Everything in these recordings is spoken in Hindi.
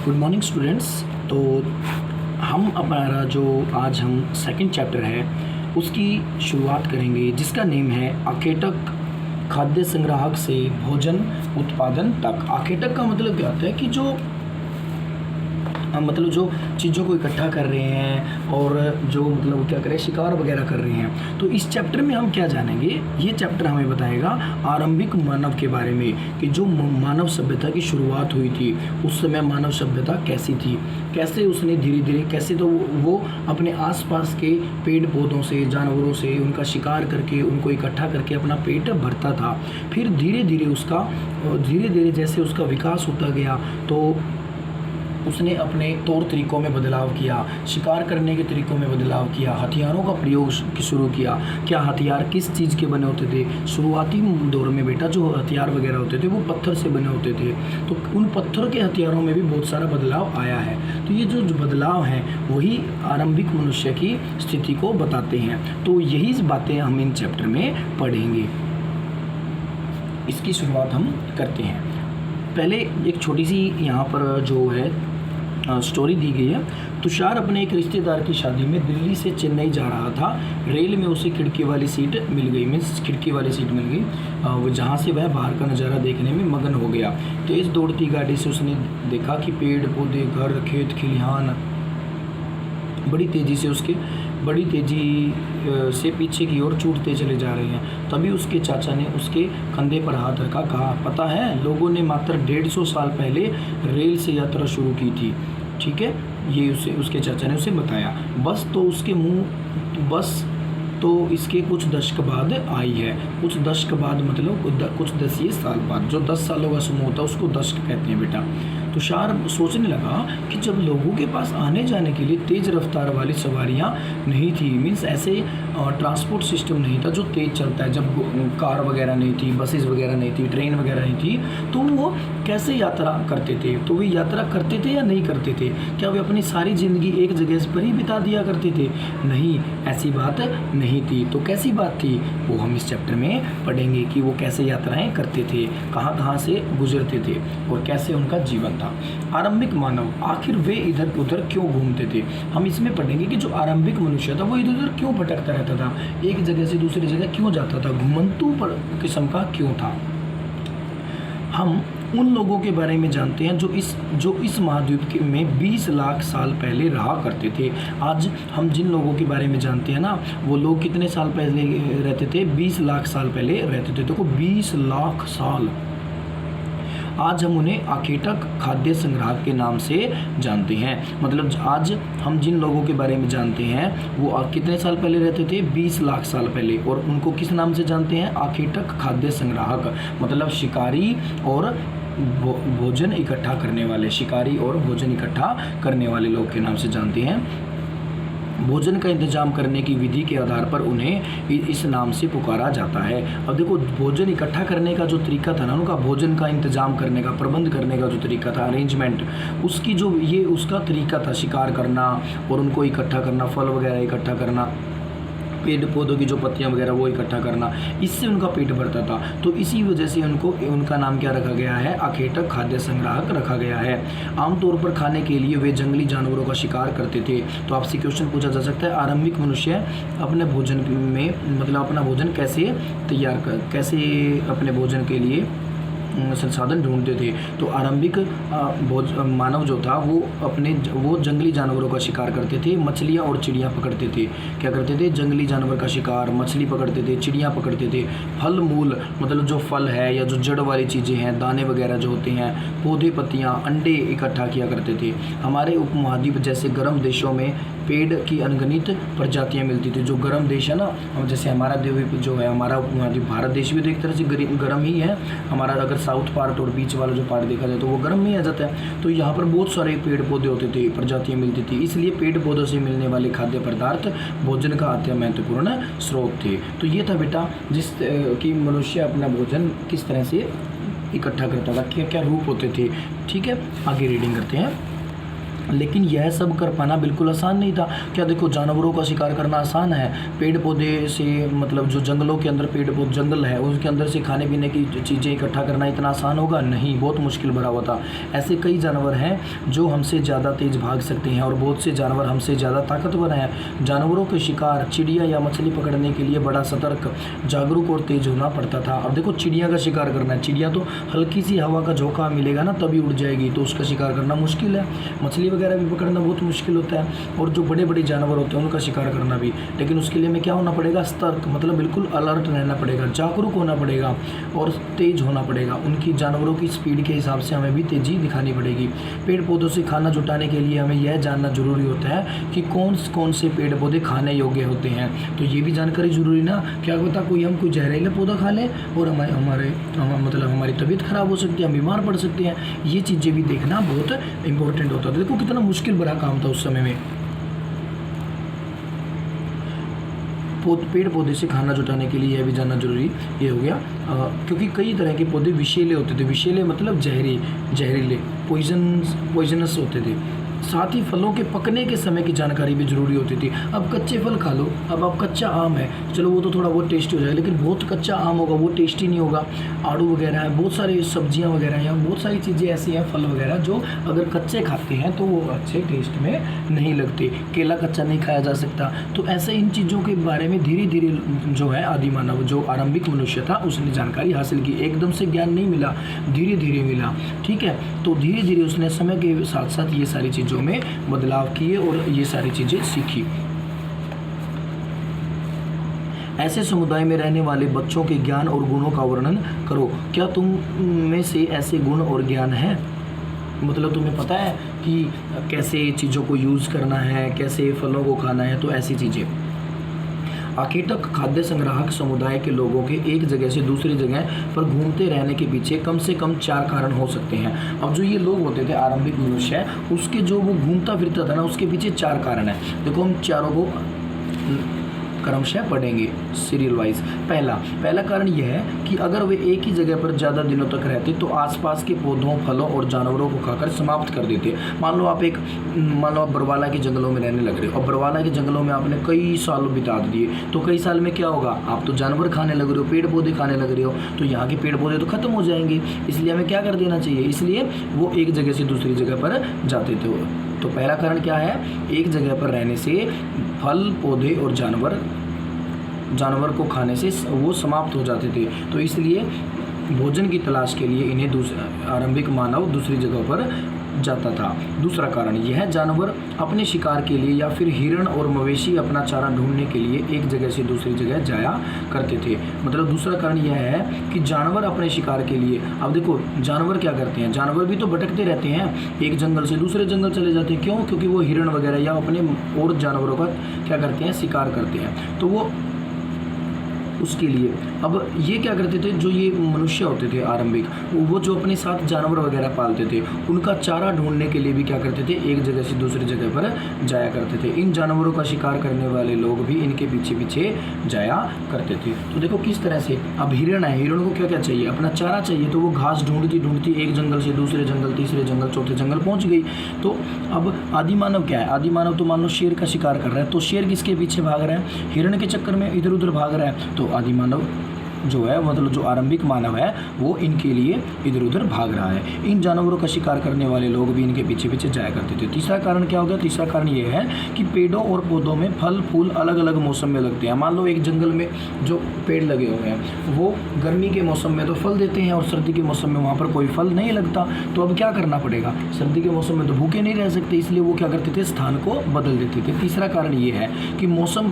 Good morning students. तो हम हमारा जो आज हम सेकंड चैप्टर है उसकी शुरुआत करेंगे, जिसका नेम है आखेटक खाद्य संग्राहक से भोजन उत्पादन तक। आखेटक का मतलब क्या होता है कि जो जो चीज़ों को इकट्ठा कर रहे हैं और जो क्या कर रहे हैं, शिकार वगैरह कर रहे हैं। तो इस चैप्टर में हम क्या जानेंगे, ये चैप्टर हमें बताएगा आरंभिक मानव के बारे में कि जो मानव सभ्यता की शुरुआत हुई थी उस समय मानव सभ्यता कैसी थी, कैसे उसने धीरे धीरे कैसे तो वो अपने आसपास के पेड़ पौधों से जानवरों से उनका शिकार करके उनको इकट्ठा करके अपना पेट भरता था। फिर धीरे धीरे जैसे उसका विकास होता गया तो उसने अपने तौर तरीक़ों में बदलाव किया, शिकार करने के तरीक़ों में बदलाव किया, हथियारों का प्रयोग शुरू किया। क्या हथियार किस चीज़ के बने होते थे? शुरुआती दौर में बेटा जो हथियार वगैरह होते थे वो पत्थर से बने होते थे। तो उन पत्थर के हथियारों में भी बहुत सारा बदलाव आया है। तो ये जो बदलाव हैं वही आरंभिक मनुष्य की स्थिति को बताते हैं। तो यही बातें हम इन चैप्टर में पढ़ेंगे। इसकी शुरुआत हम करते हैं। पहले एक छोटी सी यहाँ पर जो है स्टोरी दी गई है। तुषार अपने एक रिश्तेदार की शादी में दिल्ली से चेन्नई जा रहा था। रेल में उसे खिड़की वाली सीट मिल गई, खिड़की वाली सीट मिल गई, वो जहाँ से वह बाहर का नज़ारा देखने में मगन हो गया। तेज़ दौड़ती गाड़ी से उसने देखा कि पेड़ पौधे घर खेत खलिहान बड़ी तेज़ी से पीछे की ओर छूटते चले जा रहे हैं। तभी उसके चाचा ने उसके कंधे पर हाथ रखा, कहा, पता है लोगों ने मात्र 150 साल पहले रेल से यात्रा शुरू की थी। ठीक है, ये उसके चाचा ने उसे बताया। बस तो इसके कुछ दशक बाद आई है। कुछ दशक बाद मतलब कुछ दसिए साल बाद। जो 10 सालों का समूह होता है उसको दशक कहते हैं बेटा। तुषार सोचने लगा कि जब लोगों के पास आने जाने के लिए तेज़ रफ्तार वाली सवारियां नहीं थी, मीन्स ऐसे ट्रांसपोर्ट सिस्टम नहीं था जो तेज़ चलता है, जब कार वगैरह नहीं थी, बसेस वगैरह नहीं थी, ट्रेन वगैरह नहीं थी, तो वो कैसे यात्रा करते थे? तो वे यात्रा करते थे या नहीं करते थे? क्या वे अपनी सारी ज़िंदगी एक जगह पर ही बिता दिया करते थे? नहीं, ऐसी बात नहीं थी। तो कैसी बात थी वो हम इस चैप्टर में पढ़ेंगे कि वो कैसे यात्राएं करते थे, कहाँ कहाँ से गुजरते थे और कैसे उनका जीवन था। आरंभिक मानव आखिर वे इधर उधर क्यों घूमते थे? हम इसमें पढ़ेंगे कि जो आरंभिक मनुष्य था वो इधर उधर क्यों भटकता रहता था, एक जगह से दूसरी जगह क्यों जाता था, घुमंतू किस्म का क्यों था। हम उन लोगों के बारे में जानते हैं जो इस महाद्वीप में 20 लाख साल पहले रहा करते थे। आज हम जिन लोगों के बारे में जानते हैं ना, वो लोग कितने साल पहले रहते थे? 20 लाख साल पहले रहते थे। देखो 20 लाख साल। आज हम उन्हें आखेटक खाद्य संग्राहक के नाम से जानते हैं। मतलब आज हम जिन लोगों के बारे में जानते हैं वो कितने साल पहले रहते थे? 20 लाख साल पहले। और उनको किस नाम से जानते हैं? आखेटक खाद्य संग्राहक, मतलब शिकारी और भोजन इकट्ठा करने वाले, शिकारी और भोजन इकट्ठा करने वाले लोग के नाम से जानते हैं। भोजन का इंतजाम करने की विधि के आधार पर उन्हें इस नाम से पुकारा जाता है। अब देखो भोजन इकट्ठा करने का जो तरीका था ना, उनका भोजन का इंतजाम करने का, प्रबंध करने का जो तरीका था, अरेंजमेंट, उसकी जो ये उसका तरीका था, शिकार करना और उनको इकट्ठा करना, फल वगैरह इकट्ठा करना, पेड़ पौधों की जो पत्तियां वगैरह वो इकट्ठा करना, इससे उनका पेट भरता था। तो इसी वजह से उनका नाम क्या रखा गया है? आखेटक खाद्य संग्राहक रखा गया है। आमतौर पर खाने के लिए वे जंगली जानवरों का शिकार करते थे। तो आपसे क्वेश्चन पूछा जा सकता है, आरंभिक मनुष्य अपने भोजन में अपना भोजन कैसे अपने भोजन के लिए संसाधन ढूंढते थे? तो आरंभिक मानव जो था वो जंगली जानवरों का शिकार करते थे, मछलियाँ और चिड़ियाँ पकड़ते थे। क्या करते थे? जंगली जानवर का शिकार, मछली पकड़ते थे, चिड़ियाँ पकड़ते थे। फल मूल मतलब जो फल है या जो जड़ वाली चीज़ें हैं, दाने वगैरह जो होते हैं, पौधे पत्तियाँ, अंडे इकट्ठा किया करते थे। हमारे उपमहाद्वीप जैसे गर्म देशों में पेड़ की अनगिनत प्रजातियाँ मिलती थी। जो गर्म देश है ना, जैसे हमारा द्वीप जो है, हमारा उपमहाद्वीप भारत देश भी तो एक तरह से गर्म ही है। हमारा अगर साउथ पार्ट और बीच वाला जो पार्ट देखा जाए तो वो गर्म में आ जाता है। तो यहाँ पर बहुत सारे पेड़ पौधे होते थे, प्रजातियाँ मिलती थी, इसलिए पेड़ पौधों से मिलने वाले खाद्य पदार्थ भोजन का अति महत्वपूर्ण स्रोत थे। तो ये था बेटा जिस कि मनुष्य अपना भोजन किस तरह से इकट्ठा करता था, क्या क्या रूप होते थे। ठीक है, आगे रीडिंग करते हैं। लेकिन यह सब कर पाना बिल्कुल आसान नहीं था। क्या देखो, जानवरों का शिकार करना आसान है? पेड़ पौधे से मतलब जो जंगलों के अंदर पेड़ पौधे जंगल है उसके अंदर से खाने पीने की चीज़ें इकट्ठा करना इतना आसान होगा? नहीं, बहुत मुश्किल भरा हुआ था। ऐसे कई जानवर हैं जो हमसे ज़्यादा तेज़ भाग सकते हैं और बहुत से जानवर हमसे ज़्यादा ताकतवर हैं। जानवरों के शिकार चिड़िया या मछली पकड़ने के लिए बड़ा सतर्क, जागरूक और तेज होना पड़ता था। अब देखो, चिड़िया का शिकार करना है, चिड़िया तो हल्की सी हवा का झोंका मिलेगा ना तभी उड़ जाएगी, तो उसका शिकार करना मुश्किल है। मछली वगैरह भी पकड़ना बहुत मुश्किल होता है, और जो बड़े बड़े जानवर होते हैं उनका शिकार करना भी। लेकिन उसके लिए हमें क्या होना पड़ेगा? सतर्क, मतलब बिल्कुल अलर्ट रहना पड़ेगा, जागरूक होना पड़ेगा और तेज होना पड़ेगा। उनकी जानवरों की स्पीड के हिसाब से हमें भी तेज़ी दिखानी पड़ेगी। पेड़ पौधों से खाना जुटाने के लिए हमें यह जानना जरूरी होता है कि कौन कौन से पेड़ पौधे खाने योग्य होते हैं। तो ये भी जानकारी जरूरी ना, क्या पता हम कोई जहरीला पौधा खा लें और मतलब हमारी तबीयत खराब हो सकती है, हम बीमार पड़ सकते हैं। ये चीज़ें भी देखना बहुत इंपॉर्टेंट होता है। देखो कितना मुश्किल भरा काम था उस समय में। पेड़ पौधे से खाना जुटाने के लिए यह भी जानना जरूरी ये हो गया, क्योंकि कई तरह के पौधे विषैले होते थे। विषैले मतलब जहरीले, पॉइजनस होते थे। साथ ही फलों के पकने के समय की जानकारी भी जरूरी होती थी। अब कच्चे फल खा लो, अब आप कच्चा आम है, चलो वो तो थोड़ा बहुत टेस्टी हो जाएगा, लेकिन बहुत कच्चा आम होगा वो टेस्टी नहीं होगा। आड़ू वगैरह है, बहुत सारी सब्जियां वगैरह हैं, बहुत सारी चीज़ें ऐसी हैं, फल वगैरह जो अगर कच्चे खाते हैं तो वो अच्छे टेस्ट में नहीं लगते। केला कच्चा नहीं खाया जा सकता। तो ऐसे इन चीज़ों के बारे में धीरे धीरे जो है आदि मानव, जो आरंभिक मनुष्य था, उसने जानकारी हासिल की। एकदम से ज्ञान नहीं मिला, धीरे धीरे मिला। ठीक है, तो धीरे धीरे उसने समय के साथ साथ ये सारी चीज़ों में बदलाव किए और ये सारी चीजें सीखी। ऐसे समुदाय में रहने वाले बच्चों के ज्ञान और गुणों का वर्णन करो। क्या तुम में से ऐसे गुण और ज्ञान है? मतलब तुम्हें पता है कि कैसे चीज़ों को यूज़ करना है, कैसे फलों को खाना है, तो ऐसी चीज़ें। आकेटक खाद्य संग्राहक समुदाय के लोगों के एक जगह से दूसरी जगह पर घूमते रहने के पीछे कम से कम 4 कारण हो सकते हैं। अब जो ये लोग होते थे आरंभिक मनुष्य, उसके जो वो घूमता फिरता था ना, उसके पीछे 4 कारण है। देखो हम चारों को क्रमशः पढ़ेंगे सीरियल वाइज। पहला कारण यह है कि अगर वे एक ही जगह पर ज़्यादा दिनों तक रहते तो आसपास के पौधों, फलों और जानवरों को खाकर समाप्त कर देते। मान लो आप बरवाला के जंगलों में रहने लग रहे हो और बरवाला के जंगलों में आपने कई सालों बिता दिए, तो कई साल में क्या होगा? आप तो जानवर खाने लग रहे हो, पेड़ पौधे खाने लग रहे हो, तो यहाँ के पेड़ पौधे तो खत्म हो जाएंगे। इसलिए हमें क्या कर देना चाहिए? इसलिए वो एक जगह से दूसरी जगह पर जाते थे। तो पहला कारण क्या है? एक जगह पर रहने से फल, पौधे और जानवर को खाने से वो समाप्त हो जाते थे। तो इसलिए भोजन की तलाश के लिए इन्हें आरंभिक मानव दूसरी जगह पर जाता था। दूसरा कारण यह है, जानवर अपने शिकार के लिए या फिर हिरण और मवेशी अपना चारा ढूंढने के लिए एक जगह से दूसरी जगह जाया करते थे। मतलब दूसरा कारण यह है कि जानवर अपने शिकार के लिए, अब देखो जानवर क्या करते हैं, जानवर भी तो भटकते रहते हैं, एक जंगल से दूसरे जंगल चले जाते हैं। क्यों? क्योंकि वो हिरण वगैरह या अपने और जानवरों का क्या करते हैं? शिकार करते हैं। तो वो उसके लिए अब ये क्या करते थे, जो ये मनुष्य होते थे आरंभिक, वो जो अपने साथ जानवर वगैरह पालते थे, उनका चारा ढूंढने के लिए भी क्या करते थे? एक जगह से दूसरी जगह पर जाया करते थे। इन जानवरों का शिकार करने वाले लोग भी इनके पीछे पीछे जाया करते थे। तो देखो किस तरह से, अब हिरण है, हिरण को क्या क्या चाहिए? अपना चारा चाहिए, तो वो घास ढूंढती ढूंढती एक जंगल से दूसरे जंगल, तीसरे जंगल, चौथे जंगल पहुंच गई। तो अब आदि मानव क्या है? आदि मानव तो मान लो शेर का शिकार कर रहा है, तो शेर किसके पीछे भाग रहा है? हिरण के चक्कर में इधर उधर भाग रहा है। तो आदि मानव जो है, मतलब जो आरंभिक मानव है, वो इनके लिए इधर उधर भाग रहा है। इन जानवरों का शिकार करने वाले लोग भी इनके पीछे पीछे जाया करते थे। तीसरा कारण क्या हो गया? तीसरा कारण ये है कि पेड़ों और पौधों में फल फूल अलग अलग मौसम में लगते हैं। मान लो एक जंगल में जो पेड़ लगे हुए हैं वो गर्मी के मौसम में तो फल देते हैं और सर्दी के मौसम में वहाँ पर कोई फल नहीं लगता। तो अब क्या करना पड़ेगा? सर्दी के मौसम में तो भूखे नहीं रह सकते, इसलिए वो क्या करते थे? स्थान को बदल देते थे। तीसरा कारण ये है कि मौसम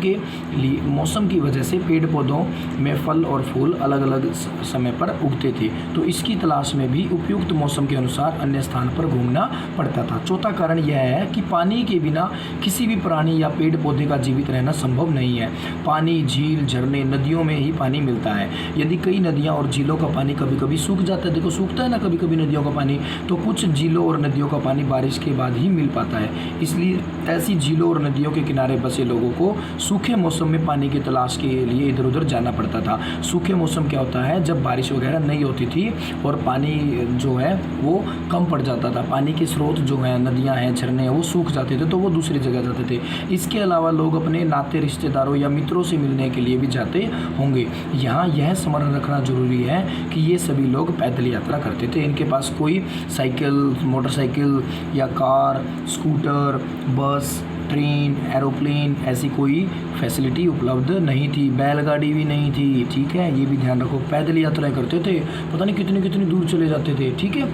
की वजह से पेड़ पौधों में फल और फूल अलग अलग समय पर उगते थे, तो इसकी तलाश में भी उपयुक्त मौसम के अनुसार अन्य स्थान पर घूमना पड़ता था। चौथा कारण यह है कि पानी के बिना किसी भी प्राणी या पेड़ पौधे का जीवित रहना संभव नहीं है। पानी, झील, झरने, नदियों में ही पानी मिलता है। यदि कई नदियाँ और झीलों का पानी कभी कभी सूख जाता है, देखो सूखता है ना कभी कभी नदियों का पानी, तो कुछ झीलों और नदियों का पानी बारिश के बाद ही मिल पाता है। इसलिए ऐसी झीलों और नदियों के किनारे बसे लोगों को सूखे मौसम में पानी की तलाश के लिए इधर उधर जाना पड़ता था। सूखे मुख्य मौसम क्या होता है, जब बारिश वगैरह नहीं होती थी और पानी जो है वो कम पड़ जाता था, पानी के स्रोत जो हैं, नदियाँ हैं, झरने हैं, वो सूख जाते थे, तो वो दूसरी जगह जाते थे। इसके अलावा लोग अपने नाते रिश्तेदारों या मित्रों से मिलने के लिए भी जाते होंगे। यहाँ यह स्मरण रखना जरूरी है कि ये सभी लोग पैदल यात्रा करते थे। इनके पास कोई साइकिल, मोटरसाइकिल या कार, स्कूटर, बस, ट्रेन, एरोप्लेन ऐसी कोई फैसिलिटी उपलब्ध नहीं थी। बैलगाड़ी भी नहीं थी, ठीक है, ये भी ध्यान रखो। पैदल यात्राएं करते थे, पता नहीं कितनी कितनी दूर चले जाते थे, ठीक है।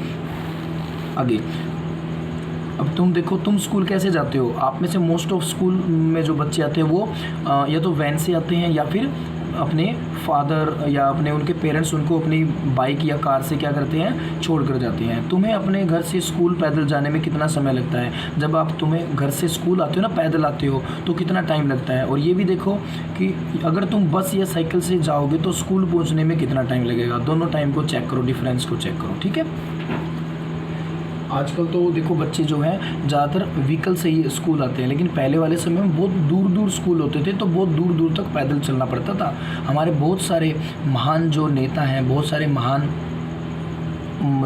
आगे अब तुम देखो, तुम स्कूल कैसे जाते हो? आप में से मोस्ट ऑफ स्कूल में जो बच्चे आते हैं वो या तो वैन से आते हैं या फिर अपने फादर या अपने उनके पेरेंट्स उनको अपनी बाइक या कार से क्या करते हैं, छोड़ कर जाते हैं। तुम्हें अपने घर से स्कूल पैदल जाने में कितना समय लगता है? जब आप तुम्हें घर से स्कूल आते हो ना, पैदल आते हो, तो कितना टाइम लगता है? और ये भी देखो कि अगर तुम बस या साइकिल से जाओगे तो स्कूल पहुंचने में कितना टाइम लगेगा। दोनों टाइम को चेक करो, डिफरेंस को चेक करो, ठीक है। आजकल तो देखो बच्चे जो हैं ज़्यादातर व्हीकल से ही स्कूल आते हैं, लेकिन पहले वाले समय में बहुत दूर दूर स्कूल होते थे, तो बहुत दूर दूर तक पैदल चलना पड़ता था। हमारे बहुत सारे महान जो नेता हैं, बहुत सारे महान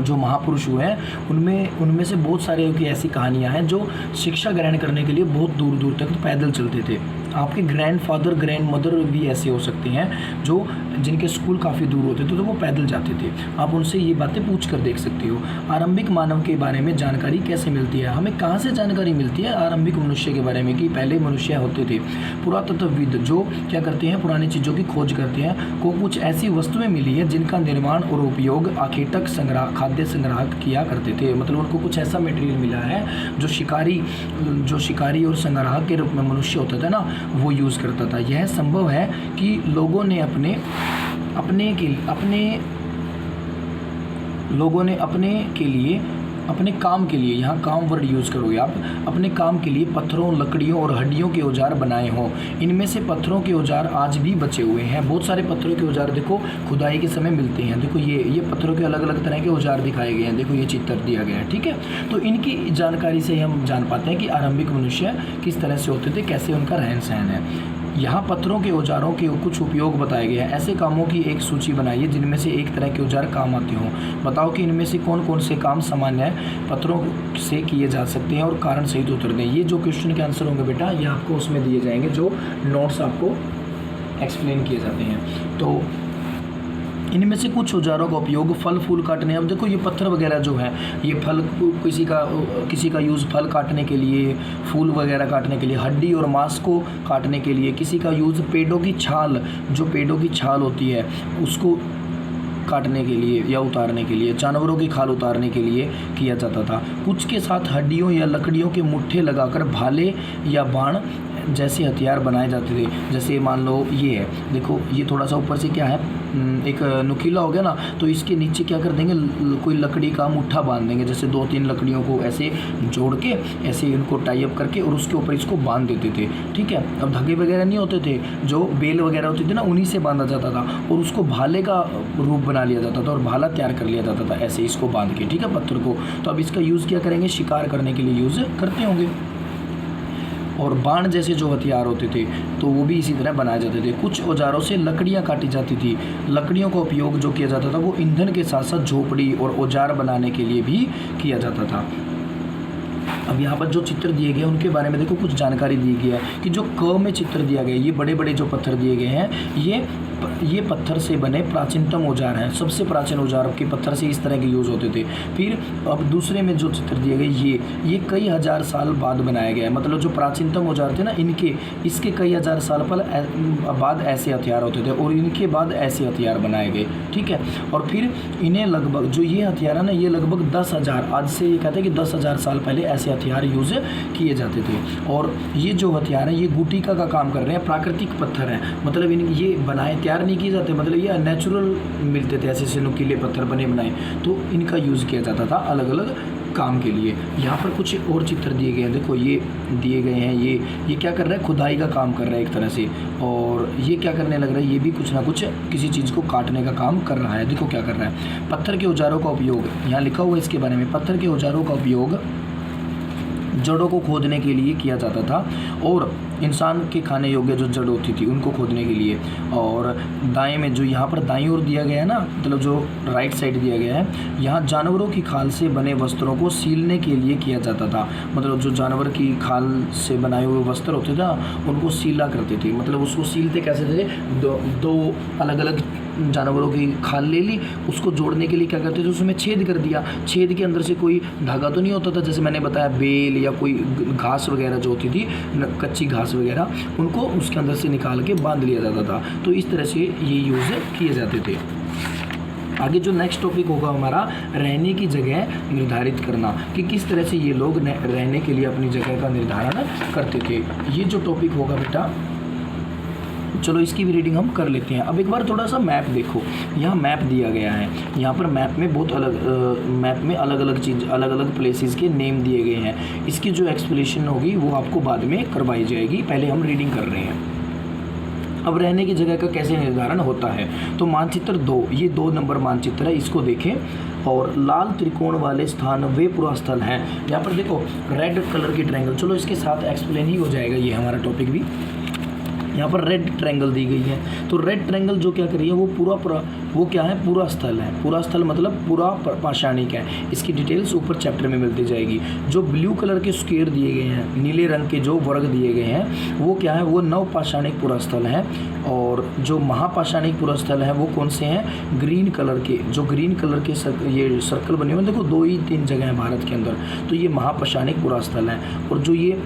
जो महापुरुष हुए हैं, उनमें से बहुत सारे की ऐसी कहानियां हैं जो शिक्षा ग्रहण करने के लिए बहुत दूर दूर तक पैदल चलते थे। आपके ग्रैंडफादर, ग्रैंड मदर भी ऐसे हो सकते हैं जो जिनके स्कूल काफ़ी दूर होते थे, तो वो पैदल जाते थे। आप उनसे ये बातें पूछ कर देख सकते हो। आरंभिक मानव के बारे में जानकारी कैसे मिलती है? हमें कहाँ से जानकारी मिलती है आरंभिक मनुष्य के बारे में, कि पहले मनुष्य होते थे? पुरातत्वविद जो क्या करते हैं, पुरानी चीज़ों की खोज करते हैं, को कुछ ऐसी वस्तुएं मिली है जिनका निर्माण और उपयोग आखेटक संग्रह, खाद्य संग्रह किया करते थे। मतलब उनको कुछ ऐसा मटेरियल मिला है जो शिकारी और संग्राहक के रूप में मनुष्य होता था ना, वो यूज़ करता था। यह संभव है कि लोगों ने अपने काम के लिए, यहाँ काम वर्ड यूज़ करोगे आप, अपने काम के लिए पत्थरों, लकड़ियों और हड्डियों के औजार बनाए हों। इनमें से पत्थरों के औजार आज भी बचे हुए हैं। बहुत सारे पत्थरों के औजार देखो खुदाई के समय मिलते हैं। देखो ये पत्थरों के अलग अलग तरह के औजार दिखाए गए हैं। देखो ये चित्र दिया गया है, ठीक है। तो इनकी जानकारी से हम जान पाते हैं कि आरंभिक मनुष्य किस तरह से होते थे, कैसे उनका रहन सहन है। यहाँ पत्थरों के औजारों के कुछ उपयोग बताए गए हैं। ऐसे कामों की एक सूची बनाइए जिनमें से एक तरह के औजार काम आते हों। बताओ कि इनमें से कौन कौन से काम सामान्य पत्थरों से किए जा सकते हैं और कारण सहित उत्तर दें। ये जो क्वेश्चन के आंसर होंगे बेटा, ये आपको उसमें दिए जाएंगे जो नोट्स आपको एक्सप्लेन किए जाते हैं। तो इनमें से कुछ औजारों का उपयोग फल फूल काटने। अब देखो ये पत्थर वगैरह जो है, ये फल, किसी का यूज़ फल काटने के लिए, फूल वगैरह काटने के लिए, हड्डी और मांस को काटने के लिए। किसी का यूज़ पेड़ों की छाल, जो पेड़ों की छाल होती है उसको काटने के लिए या उतारने के लिए, जानवरों की खाल उतारने के लिए किया जाता था। कुछ के साथ हड्डियों या लकड़ियों के मुट्ठे लगाकर भाले या बाण जैसे हथियार बनाए जाते थे। जैसे मान लो ये है, देखो ये थोड़ा सा ऊपर से क्या है, एक नुकीला हो गया ना, तो इसके नीचे क्या कर देंगे, कोई लकड़ी का मुट्ठा बांध देंगे। जैसे 2-3 लकड़ियों को ऐसे जोड़ के, ऐसे इनको टाई अप करके और उसके ऊपर इसको बांध देते थे, ठीक है। अब धागे वगैरह नहीं होते थे, जो बेल वगैरह होती थी ना, उन्हीं से बांधा जाता था और उसको भाले का रूप बना लिया जाता था और भाला तैयार कर लिया जाता था ऐसे इसको बांध के, ठीक है, पत्थर को। तो अब इसका यूज़ क्या करेंगे, शिकार करने के लिए यूज़ करते होंगे। और बाण जैसे जो हथियार होते थे तो वो भी इसी तरह बनाए जाते थे। कुछ औजारों से लकड़ियाँ काटी जाती थी। लकड़ियों का उपयोग जो किया जाता था वो ईंधन के साथ साथ झोपड़ी और औजार बनाने के लिए भी किया जाता था। अब यहाँ पर जो चित्र दिए गए उनके बारे में देखो कुछ जानकारी दी गई है कि जो क में चित्र दिया गया है, ये बड़े बड़े जो पत्थर दिए गए हैं, ये पत्थर से बने प्राचीनतम औजार हैं। सबसे प्राचीन औजार के पत्थर से इस तरह के यूज़ होते थे। फिर अब दूसरे में जो चित्र दिए गए, ये कई हज़ार साल बाद बनाया गया है। मतलब जो प्राचीनतम औजार थे ना, इसके कई हज़ार साल बाद ऐसे हथियार होते थे और इनके बाद ऐसे हथियार बनाए गए, ठीक है। और फिर इन्हें लगभग, जो ये हथियार है ना, ये लगभग 10,000, आज से ये कहते हैं कि 10,000 साल पहले ऐसे हथियार यूज़ किए जाते थे। और ये जो हथियार हैं ये गुटिका का काम कर रहे हैं, प्राकृतिक पत्थर हैं। मतलब ये बनाए तैयार नहीं किए जाते, मतलब ये नेचुरल मिलते थे, ऐसे नुकीले पत्थर बने बनाए, तो इनका यूज़ किया जाता था अलग अलग काम के लिए। यहाँ पर कुछ और चित्र दिए गए हैं, देखो ये दिए गए हैं, ये क्या कर रहा है, खुदाई का काम कर रहा है एक तरह से। और ये क्या करने लग रहा है, ये भी कुछ ना कुछ किसी चीज़ को काटने का काम कर रहा है। देखो क्या कर रहा है। पत्थर के औजारों का उपयोग, यहाँ लिखा हुआ है इसके बारे में। पत्थर के औजारों का उपयोग जड़ों को खोदने के लिए किया जाता था और इंसान के खाने योग्य जो जड़ होती थी उनको खोदने के लिए। और दाएं में जो यहाँ पर दाईं ओर दिया गया है ना, मतलब जो राइट साइड दिया गया है, यहाँ जानवरों की खाल से बने वस्त्रों को सीलने के लिए किया जाता था। मतलब जो जानवर की खाल से बनाए हुए वस्त्र होते थे उनको सीला करते थे। मतलब उसको सीलते कैसे थे, दो अलग अलग जानवरों की खाल ले ली, उसको जोड़ने के लिए क्या करते थे, उसमें छेद कर दिया। छेद के अंदर से कोई धागा तो नहीं होता था, जैसे मैंने बताया बेल या कोई घास वगैरह जो होती थी, कच्ची घास वगैरह, उनको उसके अंदर से निकाल के बांध लिया जाता था। तो इस तरह से ये यूज़ किए जाते थे। आगे जो नेक्स्ट टॉपिक होगा हमारा, रहने की जगह निर्धारित करना, कि किस तरह से ये लोग रहने के लिए अपनी जगह का निर्धारण करते थे। ये जो टॉपिक होगा बेटा, चलो इसकी भी रीडिंग हम कर लेते हैं। अब एक बार थोड़ा सा मैप देखो, यहाँ मैप दिया गया है। यहाँ पर मैप में बहुत मैप में अलग अलग चीज़, अलग अलग प्लेसेस के नेम दिए गए हैं। इसकी जो एक्सप्लेनेशन होगी वो आपको बाद में करवाई जाएगी, पहले हम रीडिंग कर रहे हैं। अब रहने की जगह का कैसे निर्धारण होता है, तो मानचित्र 2, ये 2 नंबर मानचित्र है, इसको देखें। और लाल त्रिकोण वाले स्थान वे पुरास्थल हैं। यहाँ पर देखो रेड कलर की ट्रायंगल, चलो इसके साथ एक्सप्लेन ही हो जाएगा ये हमारा टॉपिक भी। यहाँ पर रेड ट्रायंगल दी गई है, तो रेड ट्रायंगल जो क्या कर रही है, वो वो क्या है, पूरा स्थल है। पूरा स्थल मतलब पूरा पाषाणिक है। इसकी डिटेल्स ऊपर चैप्टर में मिलती जाएगी। जो ब्लू कलर के स्क्वायर दिए गए हैं, नीले रंग के जो वर्ग दिए गए हैं, वो क्या है, वो नवपाषाणिक पूरा स्थल है। और जो महापाषाणिक पूरा स्थल है वो कौन से हैं, ग्रीन कलर के, जो ग्रीन कलर के ये सर्कल बने हुए हैं, देखो 2 ही 3 जगह हैं भारत के अंदर, तो ये महापाषाणिक पूरा स्थल है। और जो ये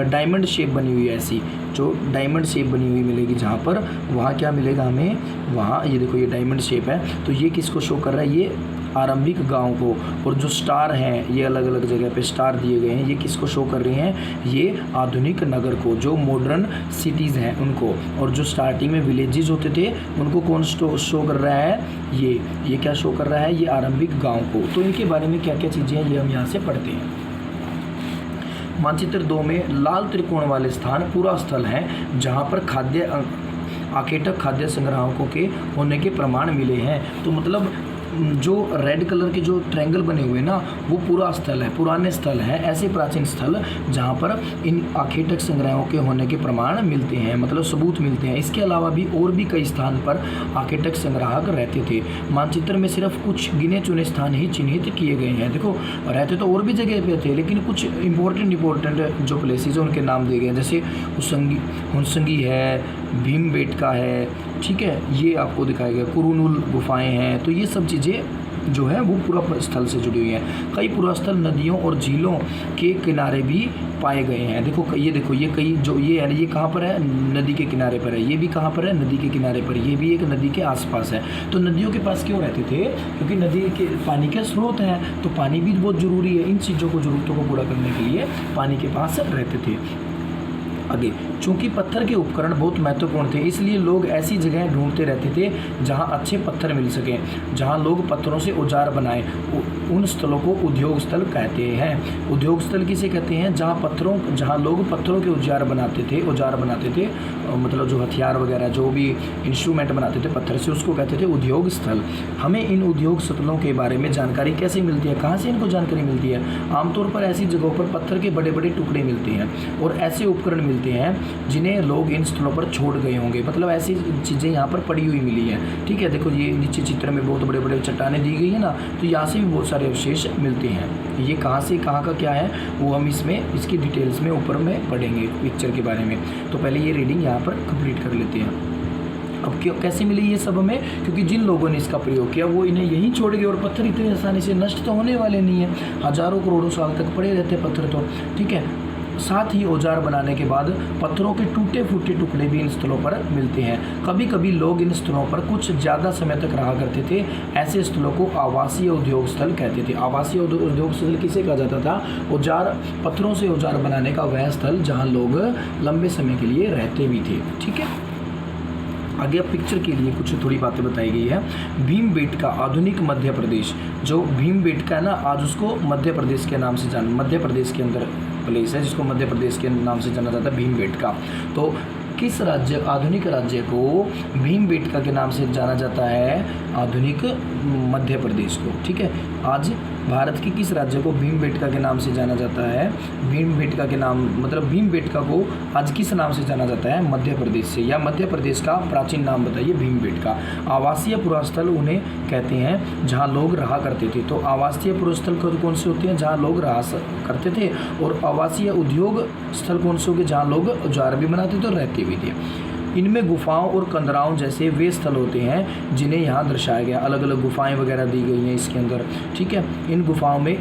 डायमंड शेप बनी हुई है, ऐसी जो डायमंड शेप बनी हुई मिलेगी जहाँ पर, वहाँ क्या मिलेगा हमें, वहाँ ये देखो ये डायमंड शेप है, तो ये किसको शो कर रहा है, ये आरंभिक गांव को। और जो स्टार हैं, ये अलग अलग जगह पे स्टार दिए गए हैं, ये किसको शो कर रहे हैं, ये आधुनिक नगर को, जो मॉडर्न सिटीज़ हैं उनको। और जो स्टार्टिंग में विलेजेस होते थे उनको कौन शो कर रहा है, ये क्या शो कर रहा है, ये आरंभिक गाँव को। तो इनके बारे में क्या क्या चीज़ें हैं ये हम यहाँ से पढ़ते हैं। मानचित्र 2 में लाल त्रिकोण वाले स्थान पूरा स्थल हैं जहाँ पर आखेटक खाद्य संग्राहकों के होने के प्रमाण मिले हैं। तो मतलब जो रेड कलर के जो ट्रायंगल बने हुए ना, वो पूरा स्थल है, पुराने स्थल है, ऐसे प्राचीन स्थल जहाँ पर इन आखेटक संग्रहों के होने के प्रमाण मिलते हैं, मतलब सबूत मिलते हैं। इसके अलावा भी और भी कई स्थान पर आखेटक संग्राहक रहते थे। मानचित्र में सिर्फ कुछ गिने चुने स्थान ही चिन्हित किए गए हैं। देखो रहते तो और भी जगह पे थे, लेकिन कुछ इंपॉर्टेंट जो प्लेसेस हैं उनके नाम दिए गए हैं, जैसे हुनसंगी है, भीमबेटका है, ठीक है, ये आपको दिखाया गया, कुरुनुल गुफाएं हैं। तो ये सब चीज़ें जो है वो पूरा स्थल से जुड़ी हुई हैं। कई पुरास्थल नदियों और झीलों के किनारे भी पाए गए हैं। देखो ये कई जो ये है, ये कहाँ पर है, नदी के किनारे पर है। ये भी कहाँ पर है, नदी के किनारे पर। ये भी एक नदी के आसपास है। तो नदियों के पास क्यों रहते थे, क्योंकि नदी के पानी के स्रोत हैं, तो पानी भी बहुत ज़रूरी है। इन चीज़ों को, ज़रूरतों को पूरा करने के लिए पानी के पास रहते थे। आगे, चूंकि पत्थर के उपकरण बहुत महत्वपूर्ण थे, इसलिए लोग ऐसी जगह ढूंढते रहते थे जहां अच्छे पत्थर मिल सकें। जहां लोग पत्थरों से औजार बनाएं, उन स्थलों को उद्योग स्थल कहते हैं। उद्योग स्थल किसे कहते हैं, जहां लोग पत्थरों के औजार बनाते थे, मतलब जो हथियार वगैरह, जो भी इंस्ट्रूमेंट बनाते थे पत्थर से, उसको कहते थे उद्योग स्थल। हमें इन उद्योग स्थलों के बारे में जानकारी कैसे मिलती है, कहाँ से इनको जानकारी मिलती है? आमतौर पर ऐसी जगहों पर पत्थर के बड़े बड़े टुकड़े मिलते हैं और ऐसे उपकरण मिलते हैं जिन्हें लोग इन स्थलों पर छोड़ गए होंगे। मतलब ऐसी चीज़ें यहाँ पर पड़ी हुई मिली है। ठीक है, देखो ये नीचे चित्र में बहुत बड़े बड़े चट्टानें दी गई है ना, तो यहाँ से भी बहुत सारे अवशेष मिलते हैं। ये कहाँ से कहाँ का क्या है वो हम इसकी डिटेल्स में ऊपर में पढ़ेंगे पिक्चर के बारे में। तो पहले ये रीडिंग यहाँ पर कंप्लीट कर लेते हैं। अब क्यों कैसे मिली ये सब हमें, क्योंकि जिन लोगों ने इसका प्रयोग किया वो इन्हें यहीं छोड़ गए। और पत्थर इतनी आसानी से नष्ट तो होने वाले नहीं है, हजारों करोड़ों साल तक पड़े रहते पत्थर तो। ठीक है, साथ ही औजार बनाने के बाद पत्थरों के टूटे फूटे टुकड़े भी इन स्थलों पर मिलते हैं। कभी कभी लोग इन स्थलों पर कुछ ज़्यादा समय तक रहा करते थे। ऐसे स्थलों को आवासीय उद्योग स्थल कहते थे। आवासीय उद्योग स्थल किसे कहा जाता था? पत्थरों से औजार बनाने का वह स्थल जहाँ लोग लंबे समय के लिए रहते भी थे। ठीक है, आगे अब पिक्चर के लिए कुछ थोड़ी बातें बताई गई है। भीमबेटका आधुनिक मध्य प्रदेश, जो भीमबेटका है ना, आज उसको मध्य प्रदेश के नाम से मध्य प्रदेश के अंदर प्लेस है जिसको मध्य प्रदेश के नाम से जाना जाता है, भीमबेटका। तो किस आधुनिक राज्य को भीमबेटका के नाम से जाना जाता है? आधुनिक मध्य प्रदेश को। ठीक है, आज भारत के किस राज्य को भीमबेटका के नाम से जाना जाता है? भीमबेटका के नाम मतलब भीमबेटका को आज किस नाम से जाना जाता है? मध्य प्रदेश से। या मध्य प्रदेश का प्राचीन नाम बताइए। भीमबेटका। आवासीय पुरास्थल उन्हें कहते हैं जहाँ लोग रहा करते थे। तो आवासीय पुरास्थल कौन से होते हैं? जहाँ लोग रहा करते थे। और आवासीय उद्योग स्थल कौन से होंगे? जहाँ लोग औजार भी बनाते थे और रहते भी थे। इनमें गुफाओं और कंदराओं जैसे वे स्थल होते हैं जिन्हें यहाँ दर्शाया गया। अलग अलग गुफाएं वगैरह दी गई हैं इसके अंदर। ठीक है, इन गुफाओं में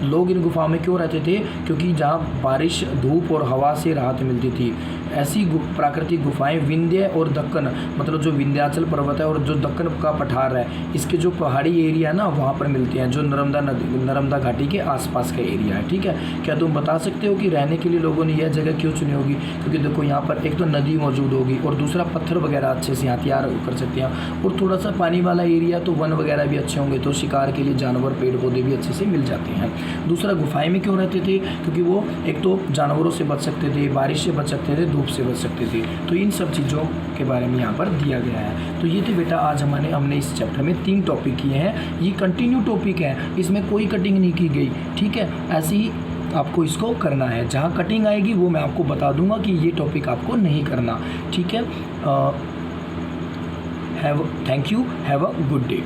लोग इन गुफाओं में क्यों रहते थे? क्योंकि जहाँ बारिश, धूप और हवा से राहत मिलती थी। ऐसी प्राकृतिक गुफाएं विंध्य और दक्कन मतलब जो विंध्याचल पर्वत है और जो दक्कन का पठार है, इसके जो पहाड़ी एरिया है ना, वहाँ पर मिलते हैं, जो नर्मदा घाटी के आसपास का एरिया है। ठीक है, क्या तुम बता सकते हो कि रहने के लिए लोगों ने यह जगह क्यों चुनी होगी? क्योंकि देखो यहाँ पर एक तो नदी मौजूद होगी और दूसरा पत्थर वगैरह अच्छे से यहाँ तैयार कर सकते हैं, और थोड़ा सा पानी वाला एरिया, तो वन वगैरह भी अच्छे होंगे, तो शिकार के लिए जानवर, पेड़ पौधे भी अच्छे से मिल जाते हैं। दूसरा, गुफाएं में क्यों रहते थे? क्योंकि वो एक तो जानवरों से बच सकते थे, बारिश से बच सकते थे, धूप से बच सकते थे। तो इन सब चीज़ों के बारे में यहाँ पर दिया गया है। तो ये थे बेटा आज हमने इस चैप्टर में 3 टॉपिक किए हैं। ये कंटिन्यू टॉपिक है, इसमें कोई कटिंग नहीं की गई। ठीक है, ऐसे ही आपको इसको करना है। जहाँ कटिंग आएगी वो मैं आपको बता दूंगा कि ये टॉपिक आपको नहीं करना। ठीक है, thank you, have a good day.